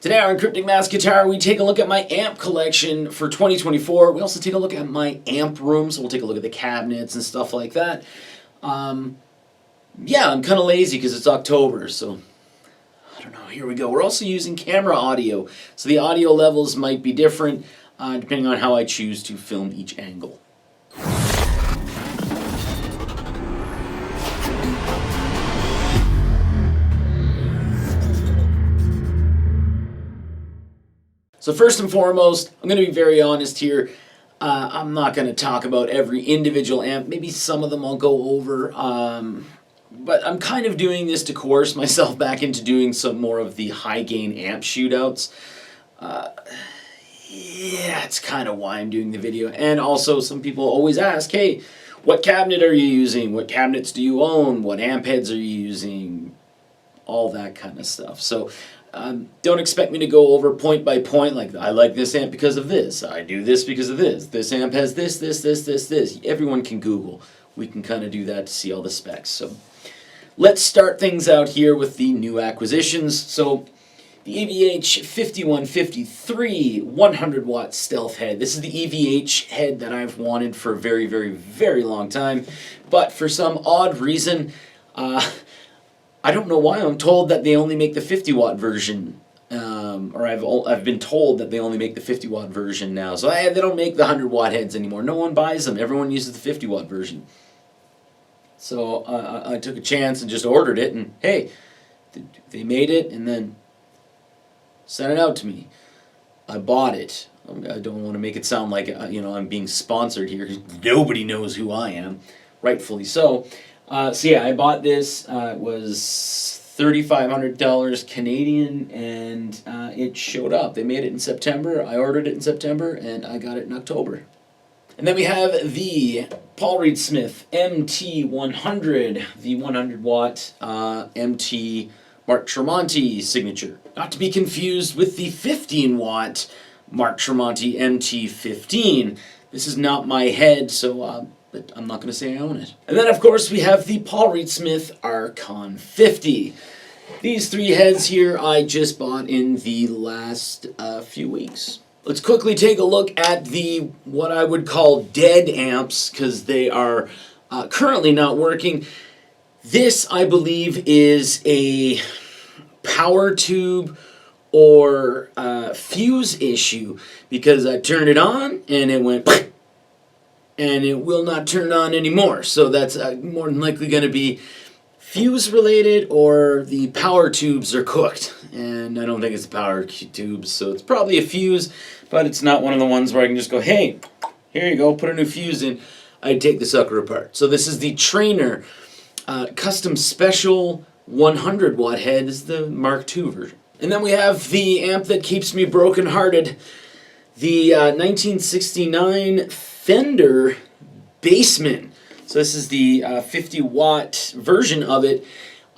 Today on Cryptic Mass Guitar, we take a look at my amp collection for 2024. We also take a look at my amp room, so we'll take a look at the cabinets and stuff like that. Yeah, I'm kind of lazy because it's October, so I don't know. Here we go. We're also using camera audio, so the audio levels might be different depending on how I choose to film each angle. So first and foremost, I'm going to be very honest here. I'm not going to talk about every individual amp. Maybe some of them I'll go over. But I'm kind of doing this to coerce myself back into doing some more of the high gain amp shootouts. Yeah, it's kind of why I'm doing the video. And also some people always ask, hey, what cabinet are you using? What cabinets do you own? What amp heads are you using? All that kind of stuff. So don't expect me to go over point by point, like I like this amp because of this, I do this because of this, this amp has this. Everyone can Google. We can kind of do that to see all the specs. So let's start things out here with the new acquisitions. So the EVH 5153 100 watt stealth head. This is the EVH head that I've wanted for a very, very, very long time. But for some odd reason, I don't know why I'm told that they only make the 50 watt version, or I've been told that they only make the 50 watt version now. So they don't make the 100 watt heads anymore. No one buys them. Everyone uses the 50 watt version. So I took a chance and just ordered it, and hey, they made it and then sent it out to me. I bought it. I don't want to make it sound like I'm being sponsored here. Nobody knows who I am, rightfully so. So yeah, I bought this. It was $3,500 Canadian, and it showed up. They made it in September. I ordered it in September, and I got it in October. And then we have the Paul Reed Smith MT100, the 100 watt MT Mark Tremonti signature. Not to be confused with the 15 watt Mark Tremonti MT15. This is not my head, so but I'm not going to say I own it. And then, of course, we have the Paul Reed Smith Archon 50. These three heads here I just bought in the last few weeks. Let's quickly take a look at the what I would call dead amps, because they are currently not working. This, I believe, is a power tube or fuse issue, because I turned it on and it went and it will not turn on anymore. So that's more than likely going to be fuse related, or the power tubes are cooked. And I don't think it's the power tubes, so it's probably a fuse, but it's not one of the ones where I can just go, hey, here you go, put a new fuse in. I'd take the sucker apart. So this is the Trainer Custom Special 100 watt head. This is the Mark II version. And then we have the amp that keeps me brokenhearted, the 1969 Fender Bassman. So this is the 50 watt version of it.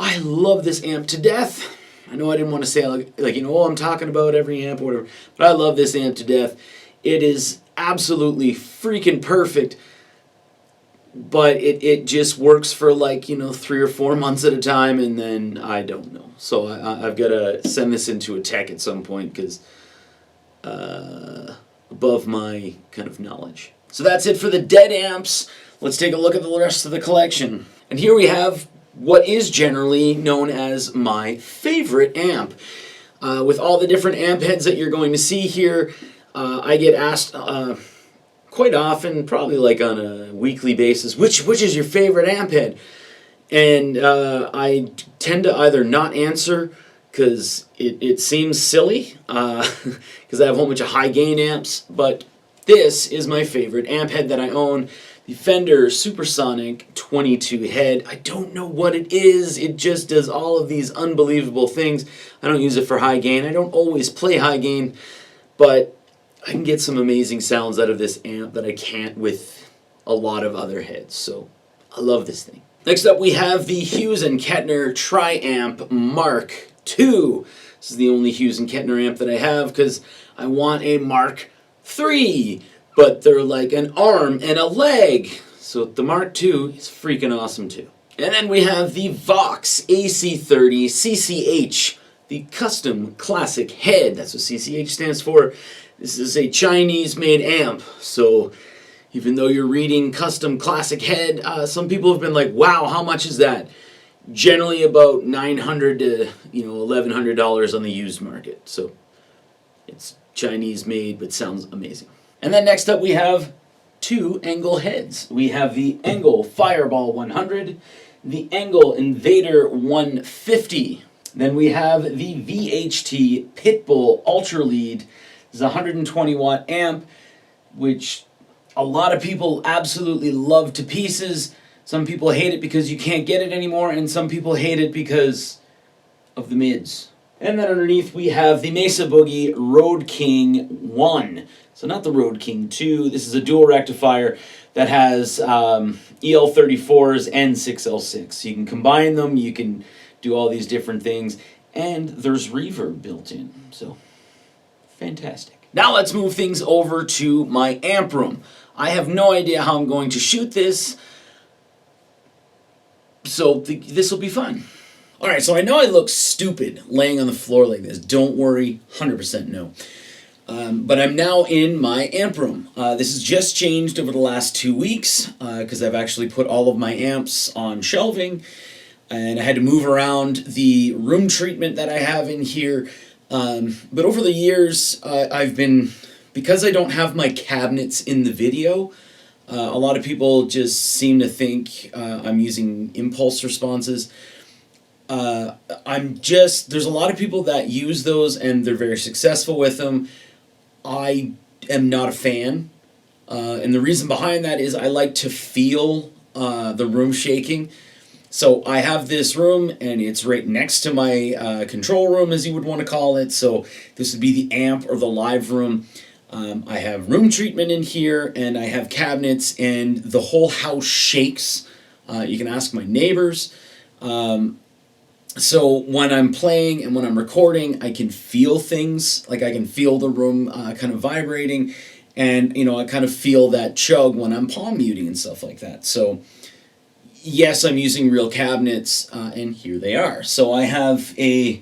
I love this amp to death. I know I didn't want to say I'm talking about every amp or whatever, but I love this amp to death. It is absolutely freaking perfect, but it just works for 3 or 4 months at a time, and then I don't know. So I've got to send this into a tech at some point, because above my kind of knowledge. So that's it for the dead amps. Let's take a look at the rest of the collection. And here we have what is generally known as my favorite amp. With all the different amp heads that you're going to see here, I get asked quite often, probably like on a weekly basis, which is your favorite amp head? And I tend to either not answer, because it seems silly, because I have a whole bunch of high gain amps, but this is my favorite amp head that I own, the Fender Supersonic 22 head. I don't know what it is, it just does all of these unbelievable things. I don't use it for high gain, I don't always play high gain, but I can get some amazing sounds out of this amp that I can't with a lot of other heads, so I love this thing. Next up we have the Hughes & Kettner Tri-Amp Mark II. This is the only Hughes & Kettner amp that I have, because I want a Mark III, but they're like an arm and a leg. So the Mark II is freaking awesome too. And then we have the Vox AC30 CCH the Custom Classic Head. That's what CCH stands for. This is a Chinese-made amp, so even though you're reading Custom Classic Head, some people have been like, wow, how much is that? Generally about $900 to $1,100 on the used market. So it's Chinese made, but sounds amazing. And then next up we have two Engel heads. We have the Engel Fireball 100, the Engel Invader 150. Then we have the VHT Pitbull Ultra Lead. This is a 120 watt amp, which a lot of people absolutely love to pieces. Some people hate it because you can't get it anymore, and some people hate it because of the mids. And then underneath we have the Mesa Boogie Road King 1. So not the Road King 2. This is a dual rectifier that has EL34s and 6L6. So you can combine them, you can do all these different things, and there's reverb built in. So fantastic. Now let's move things over to my amp room. I have no idea how I'm going to shoot this, so this will be fun. Alright, so I know I look stupid laying on the floor like this. Don't worry, 100% no. But I'm now in my amp room. This has just changed over the last 2 weeks because I've actually put all of my amps on shelving, and I had to move around the room treatment that I have in here. But over the years, because I don't have my cabinets in the video, a lot of people just seem to think I'm using impulse responses. There's a lot of people that use those and they're very successful with them. I am not a fan. And the reason behind that is I like to feel the room shaking. So I have this room and it's right next to my control room, as you would want to call it. So this would be the amp or the live room. I have room treatment in here, and I have cabinets, and the whole house shakes. You can ask my neighbors. So when I'm playing and when I'm recording, I can feel things. Like I can feel the room kind of vibrating, and I kind of feel that chug when I'm palm muting and stuff like that. So yes, I'm using real cabinets, and here they are. So I have a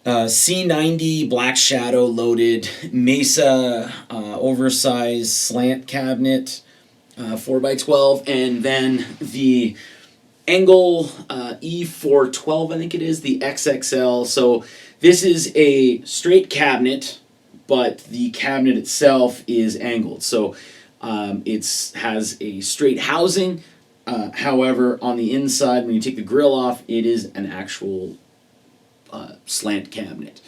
C90 Black Shadow loaded Mesa oversized slant cabinet, 4x12, and then the Engel E412, I think it is, the XXL. So this is a straight cabinet, but the cabinet itself is angled. So it has a straight housing. However, on the inside, when you take the grill off, it is an actual slant cabinet.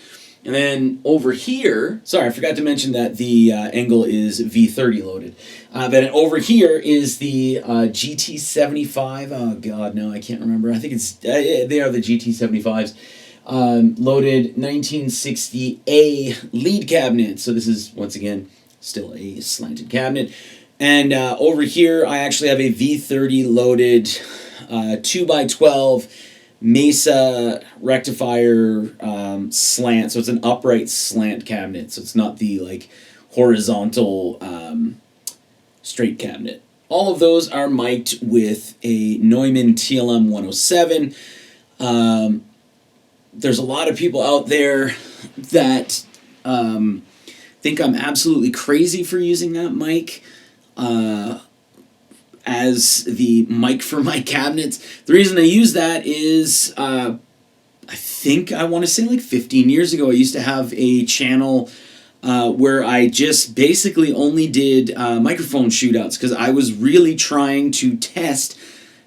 And then over here, sorry, I forgot to mention that the Engel is V30 loaded. Then over here is the GT75. Oh God, no, I can't remember. I think they are the GT75s. Loaded 1960A lead cabinet. So this is, once again, still a slanted cabinet. And over here, I actually have a V30 loaded 2x12 Mesa rectifier slant. So it's an upright slant cabinet. So it's not the horizontal straight cabinet. All of those are mic'd with a Neumann TLM 107. There's a lot of people out there that think I'm absolutely crazy for using that mic as the mic for my cabinets. The reason I use that is I want to say like 15 years ago, I used to have a channel where I just basically only did microphone shootouts because I was really trying to test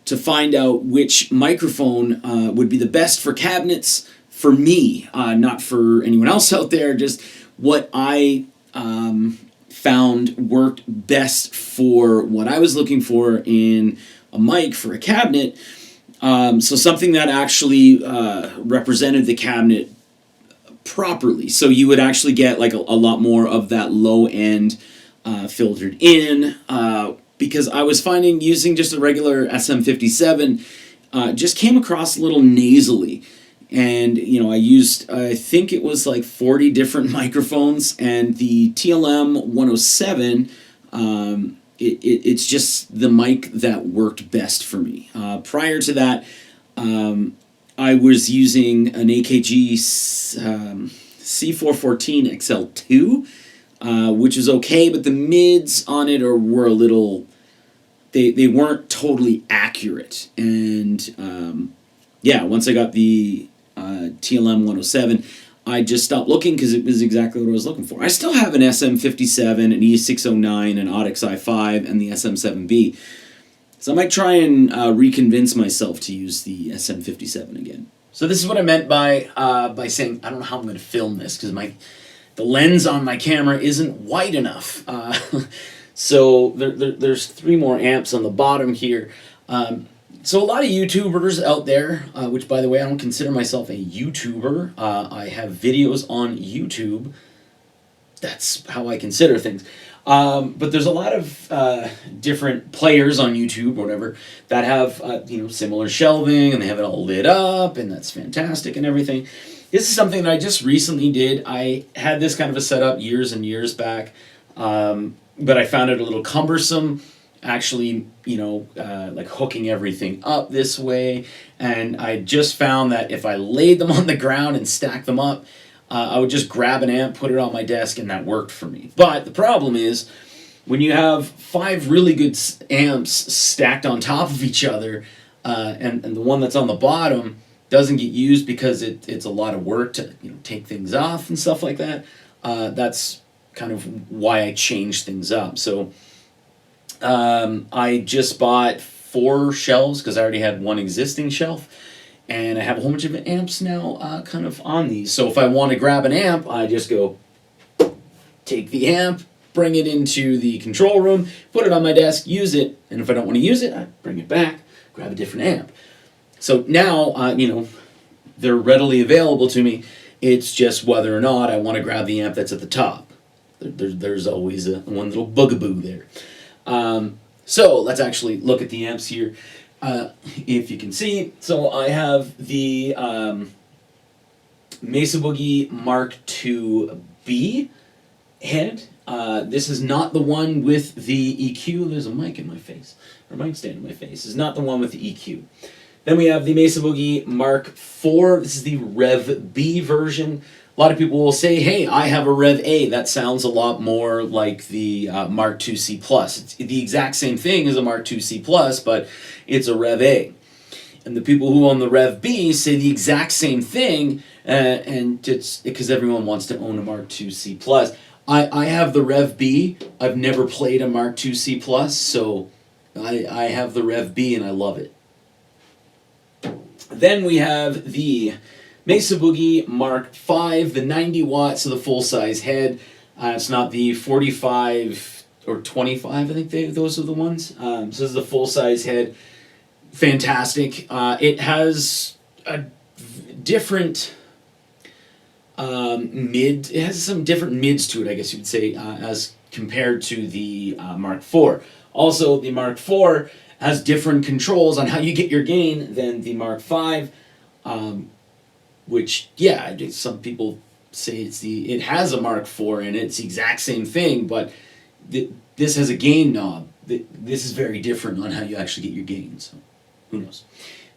to find out which microphone would be the best for cabinets for me, not for anyone else out there, just what I found worked best for what I was looking for in a mic for a cabinet. So something that actually represented the cabinet properly. So you would actually get like a lot more of that low end filtered in, because I was finding using just a regular SM57 just came across a little nasally. And, I used, I think it was like 40 different microphones, and the TLM 107, it's just the mic that worked best for me. Prior to that, I was using an AKG C414 XL2, which is okay, but the mids on it were a little, they weren't totally accurate. And yeah, once I got the TLM 107, I just stopped looking because it was exactly what I was looking for. I still have an SM57, an E609, an Audix i5, and the SM7B. So I might try and reconvince myself to use the SM57 again. So this is what I meant by saying I don't know how I'm going to film this because the lens on my camera isn't wide enough. So there's 3 more amps on the bottom here. So a lot of YouTubers out there, which by the way I don't consider myself a YouTuber. I have videos on YouTube. That's how I consider things. But there's a lot of different players on YouTube or whatever that have similar shelving and they have it all lit up and that's fantastic and everything. This is something that I just recently did. I had this kind of a setup years and years back, but I found it a little cumbersome. Actually, like hooking everything up this way, and I just found that if I laid them on the ground and stacked them up, I would just grab an amp, put it on my desk, and that worked for me. But the problem is, when you have 5 really good amps stacked on top of each other, and the one that's on the bottom doesn't get used because it's a lot of work to take things off and stuff like that, that's kind of why I changed things up. So I just bought 4 shelves because I already had one existing shelf, and I have a whole bunch of amps now kind of on these. So if I want to grab an amp, I just go take the amp, bring it into the control room, put it on my desk, use it, and if I don't want to use it, I bring it back, grab a different amp. So now, they're readily available to me. It's just whether or not I want to grab the amp that's at the top. There's always one little bugaboo there. So let's actually look at the amps here. If you can see, so I have the Mesa Boogie Mark II-B head. This is not the one with the EQ. There's a mic in my face, or mic stand in my face. This is not the one with the EQ. Then we have the Mesa Boogie Mark IV. This is the Rev B version. A lot of people will say, hey, I have a Rev A. That sounds a lot more like the Mark II C+. It's the exact same thing as a Mark II C+, but it's a Rev A. And the people who own the Rev B say the exact same thing, and it's because everyone wants to own a Mark II C+. I have the Rev B. I've never played a Mark II C+, so I have the Rev B and I love it. Then we have the Mesa Boogie Mark V, the 90 watts of the full-size head. It's not the 45 or 25, I think those are the ones. So this is the full-size head. Fantastic. It has a different mid. It has some different mids to it, I guess you would say, as compared to the Mark IV. Also, the Mark IV has different controls on how you get your gain than the Mark V. Which, yeah, some people say it has a Mark IV and it's the exact same thing, but this has a gain knob. This is very different on how you actually get your gain, so who knows.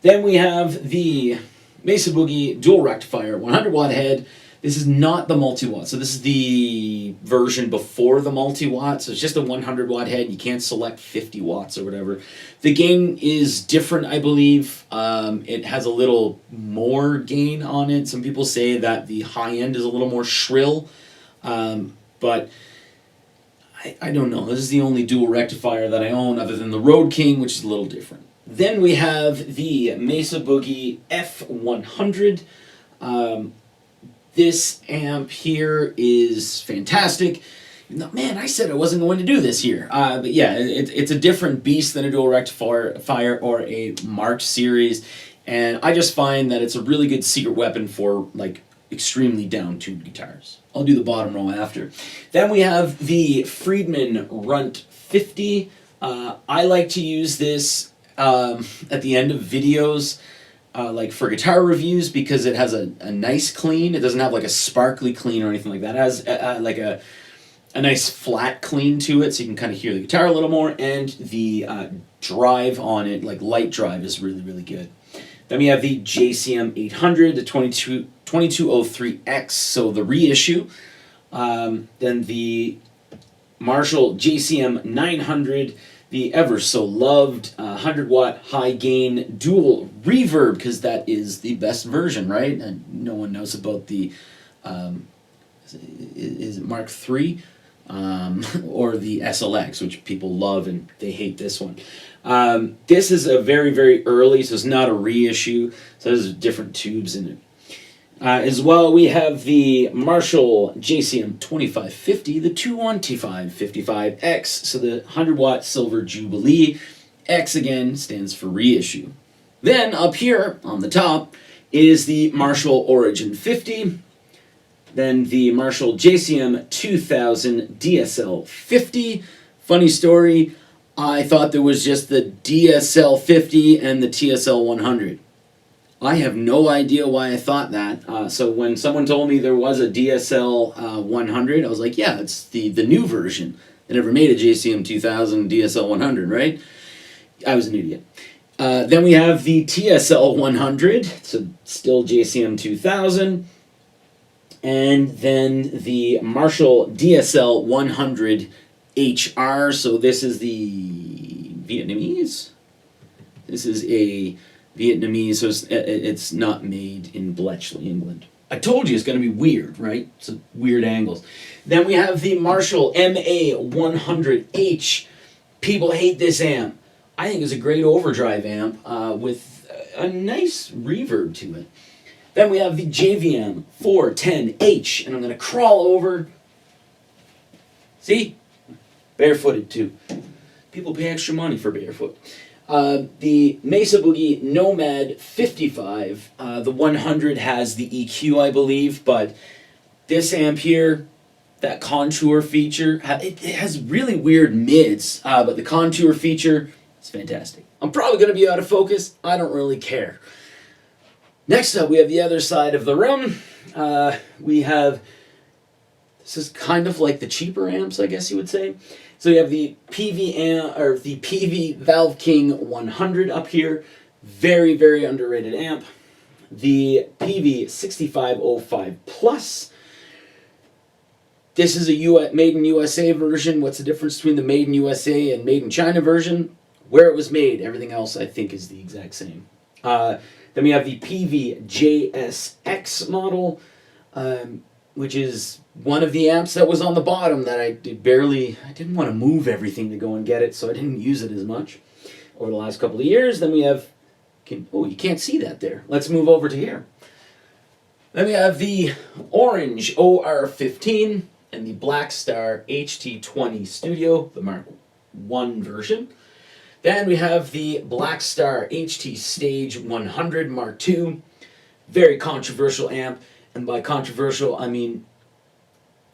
Then we have the Mesa Boogie Dual Rectifier 100 watt head. This is not the multi-watt, so this is the version before the multi-watt, so it's just a 100 watt head. You can't select 50 watts or whatever. The gain is different, I believe. It has a little more gain on it. Some people say that the high end is a little more shrill, but I don't know. This is the only dual rectifier that I own other than the Road King, which is a little different. Then we have the Mesa Boogie F100. This amp here is fantastic. Man, I said I wasn't going to do this here. But yeah, it's a different beast than a dual rectifier or a Mark series. And I just find that it's a really good secret weapon for like extremely down-tuned guitars. I'll do the bottom row after. Then we have the Friedman Runt 50. I like to use this at the end of videos. Like for guitar reviews because it has a nice clean. It doesn't have like a sparkly clean or anything like that. It has like a nice flat clean to it so you can kind of hear the guitar a little more, and the drive on it, like light drive, is really, really good. Then we have the JCM 800, the 2203X, so the reissue. Then the Marshall JCM 900, the ever so loved 100-watt high gain dual reverb, because that is the best version, right? And no one knows about the, is it Mark III? Or the SLX, which people love and they hate this one. This is a very, very early, so it's not a reissue, so there's different tubes in it. As well, we have the Marshall JCM 2550, the 21T555X, so the 100-watt Silver Jubilee. X, again, stands for reissue. Then, up here on the top, is the Marshall Origin 50, then the Marshall JCM 2000 DSL 50. Funny story, I thought there was just the DSL 50 and the TSL 100. I have no idea why I thought that. So when someone told me there was a DSL 100, I was like, yeah, it's the new version. They never made a JCM 2000 DSL 100, right? I was an idiot. Then we have the TSL 100, so still JCM 2000. And then the Marshall DSL 100 HR, so this is the Vietnamese. This is a Vietnamese, so it's not made in Bletchley, England. I told you it's going to be weird, right? Some weird angles. Then we have the Marshall MA100H. People hate this amp. I think it's a great overdrive amp with a nice reverb to it. Then we have the JVM 410H, and I'm going to crawl over. See? Barefooted, too. People pay extra money for barefoot. The Mesa Boogie Nomad 55. The 100 has the EQ, I believe, but this amp here, that contour feature, it has really weird mids, but the contour feature is fantastic. I'm probably going to be out of focus. I don't really care. Next up, we have the other side of the room. We have, this is kind of like the cheaper amps, I guess you would say. So you have the PV amp, or the PV Valve King 100 up here. Very, very underrated amp. The PV 6505 Plus. This is a made in USA version. What's the difference between the made in USA and made in China version? Where it was made. Everything else, I think, is the exact same. Then we have the PV JSX model, which is one of the amps that was on the bottom that I didn't want to move everything to go and get it, so I didn't use it as much over the last couple of years. Then we have, you can't see that there. Let's move over to here. Then we have the orange OR15 and the Black Star HT20 Studio, the Mark I version. Then we have the Black Star HT Stage 100 Mark II. Very controversial amp. And by controversial, I mean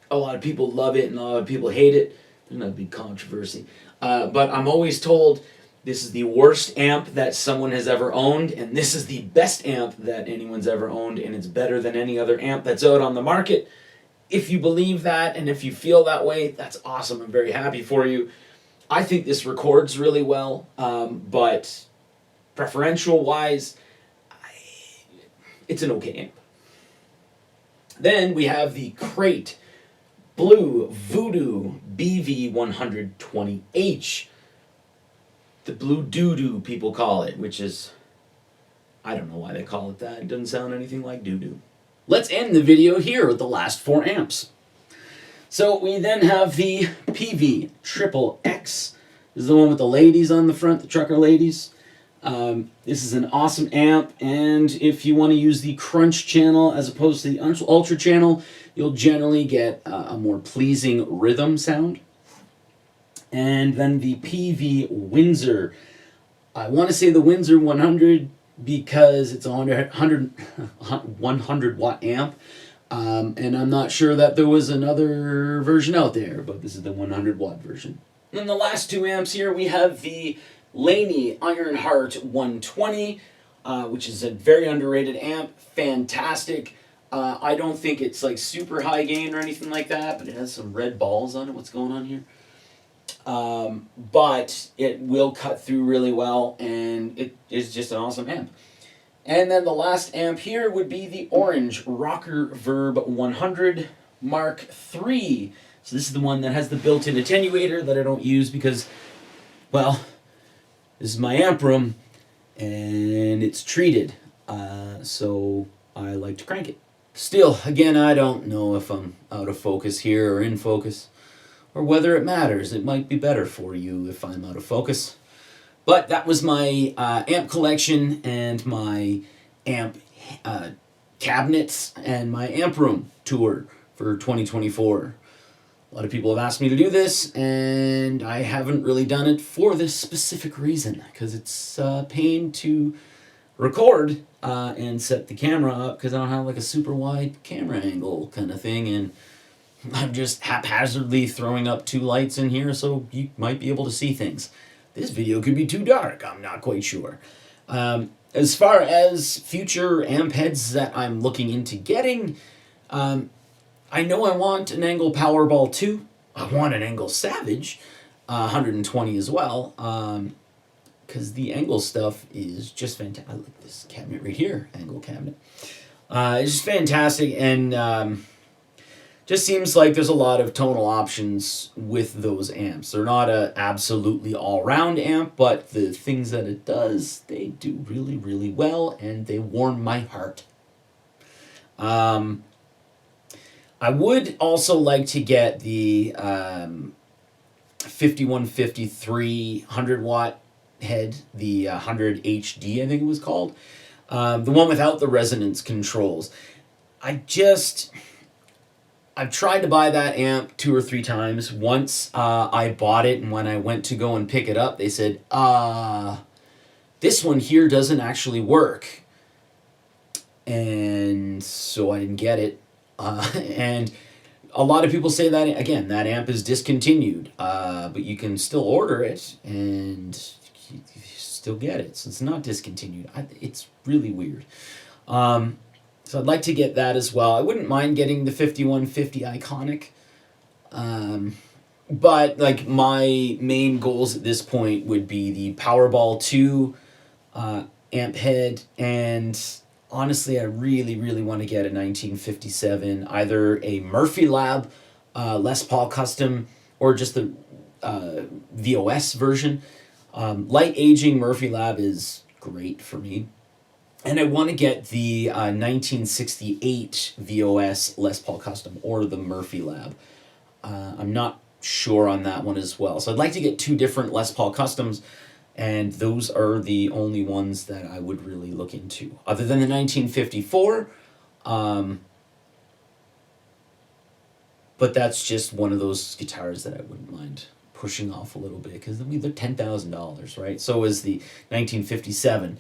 a lot of people love it and a lot of people hate it. There's not a big controversy. But I'm always told this is the worst amp that someone has ever owned, and this is the best amp that anyone's ever owned, and it's better than any other amp that's out on the market. If you believe that and if you feel that way, that's awesome. I'm very happy for you. I think this records really well, but preferential-wise, it's an okay amp. Then we have the Crate Blue Voodoo BV120H. The Blue Doo-Doo, people call it, which is, I don't know why they call it that. It doesn't sound anything like doo-doo. Let's end the video here with the last 4 amps. So we then have the PV Triple X. This is the one with the ladies on the front, the trucker ladies. This is an awesome amp, and if you want to use the Crunch channel as opposed to the Ultra channel, you'll generally get a more pleasing rhythm sound. And then the PV Windsor. I want to say the Windsor 100 because it's a 100 watt amp. And I'm not sure that there was another version out there, but this is the 100 watt version. And then the last 2 amps here, we have the Laney Ironheart 120, which is a very underrated amp. Fantastic. I don't think it's like super high gain or anything like that, but it has some red balls on it. What's going on here? But it will cut through really well, and it is just an awesome amp. And then the last amp here would be the orange Rocker Verb 100 Mark III. So this is the one that has the built-in attenuator that I don't use because, well, this is my amp room and it's treated. So I like to crank it. Still, again, I don't know if I'm out of focus here or in focus, or whether it matters. It might be better for you if I'm out of focus. But that was my amp collection and my amp cabinets and my amp room tour for 2024. A lot of people have asked me to do this, and I haven't really done it for this specific reason, because it's a pain to record and set the camera up, because I don't have like a super wide camera angle kind of thing, and I'm just haphazardly throwing up 2 lights in here so you might be able to see things. This video could be too dark, I'm not quite sure. As far as future amp heads that I'm looking into getting, I know I want an Angle Powerball 2. I want an Angle Savage 120 as well, because the Angle stuff is just fantastic. I like this cabinet right here, Angle cabinet. It's just fantastic, and just seems like there's a lot of tonal options with those amps. They're not a absolutely all-round amp, but the things that it does, they do really, really well, and they warm my heart. I would also like to get the 5153 100-watt head, the 100 HD, I think it was called. The one without the resonance controls. I've tried to buy that amp 2 or 3 times. Once I bought it, and when I went to go and pick it up, they said, this one here doesn't actually work. And so I didn't get it. And a lot of people say that, again, that amp is discontinued. But you can still order it, and you still get it. So it's not discontinued. It's really weird. So I'd like to get that as well. I wouldn't mind getting the 5150 Iconic. But like my main goals at this point would be the Powerball 2 amp head, and honestly I really, really want to get a 1957, either a Murphy Lab Les Paul Custom or just the VOS version. Light aging Murphy Lab is great for me. And I want to get the 1968 VOS Les Paul Custom or the Murphy Lab. I'm not sure on that one as well. So I'd like to get 2 different Les Paul Customs, and those are the only ones that I would really look into. Other than the 1954, but that's just one of those guitars that I wouldn't mind pushing off a little bit, because I mean, they're $10,000, right? So is the 1957.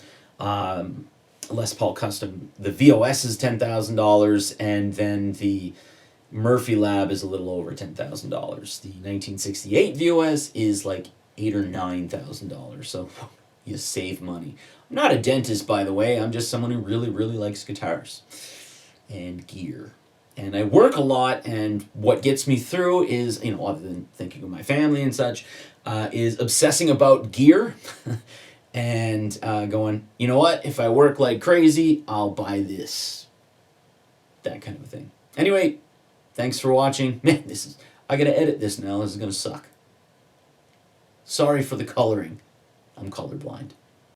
Les Paul Custom, the VOS is $10,000, and then the Murphy Lab is a little over $10,000. The 1968 VOS is like $8,000 or $9,000, so you save money. I'm not a dentist, by the way. I'm just someone who really, really likes guitars and gear. And I work a lot, and what gets me through is, other than thinking of my family and such, is obsessing about gear. And going, you know what, if I work like crazy, I'll buy this. That kind of a thing. Anyway, thanks for watching. Man, I gotta edit this now. This is gonna suck. Sorry for the coloring. I'm colorblind.